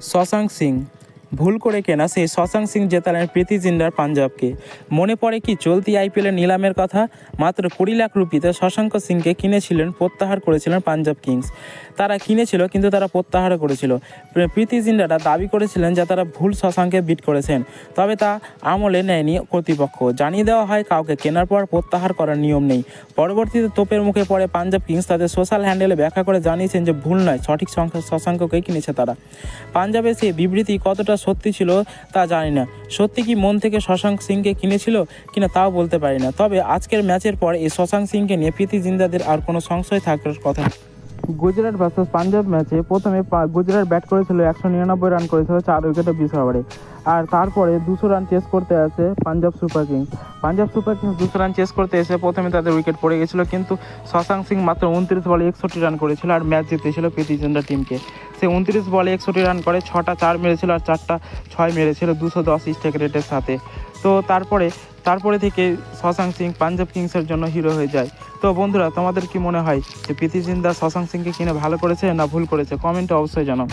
শশাঙ্ক সিং ভুল করে কেনা সেই শশাঙ্ক সিং জেতালেন প্রীতি জিন্দার পাঞ্জাবকে। মনে পড়ে কি চলতি আইপিএলের নিলামের কথা? মাত্র 20 লাখ রুপিতে শশাঙ্ক সিংকে কিনেছিলেন, প্রত্যাহার করেছিলেন পাঞ্জাব কিংস। তারা কিনেছিল কিন্তু তারা প্রত্যাহারও করেছিল। প্রীতি জিন্দারা দাবি করেছিলেন যে তারা ভুল শশাঙ্কে বিট করেছেন, তবে তা আমলে নেয়নি কর্তৃপক্ষ। জানিয়ে দেওয়া হয় কাউকে কেনার পর প্রত্যাহার করার নিয়ম নেই। পরবর্তীতে তোপের মুখে পড়ে পাঞ্জাব কিংস তাদের সোশ্যাল হ্যান্ডেলে ব্যাখ্যা করে জানিয়েছেন যে ভুল নয়, সঠিক শশাঙ্ককেই কিনেছে তারা। পাঞ্জাবের সেই বিবৃতি কতটা সত্যি ছিল তা জানি না। সত্যি কি মন থেকে শশাঙ্ক সিংকে কিনেছিল কিনা তাও বলতে পারি না। তবে আজকের ম্যাচের পর এই শশাঙ্ক সিংকে নিয়ে প্রীতি জিন্দাদের আর কোনো সংশয় থাকার কথা। গুজরাট ভার্সেস পাঞ্জাব ম্যাচে প্রথমে গুজরাট ব্যাট করেছিল, 199 রান করেছিল 4 উইকেটে 20 ওভারে। আর তারপরে 200 রান চেস করতে আসে Punjab super kings. 200 run chase করতে এসে প্রথমে তাদের উইকেট পড়ে গেছিলো, কিন্তু শশাঙ্ক সিং মাত্র 29 বলে 61 রান করেছিল আর ম্যাচ জিতেছিল প্রীতি জিন্দার টিমকে। সে 29 বলে 61 রান করে 6টা 4 মেরেছিল আর 4টা 6 মেরেছিল 210 স্ট্রাইক রেটের সাথে। তো তারপরে থেকে শশাঙ্ক সিং পাঞ্জাব কিংসের জন্য হিরো হয়ে যায়। তো বন্ধুরা, তোমাদের কি মনে হয় যে প্রীতি জিন্দা শশাঙ্ক সিংকে কিনে ভালো করেছে না ভুল করেছে? কমেন্টে অবশ্যই জানাও।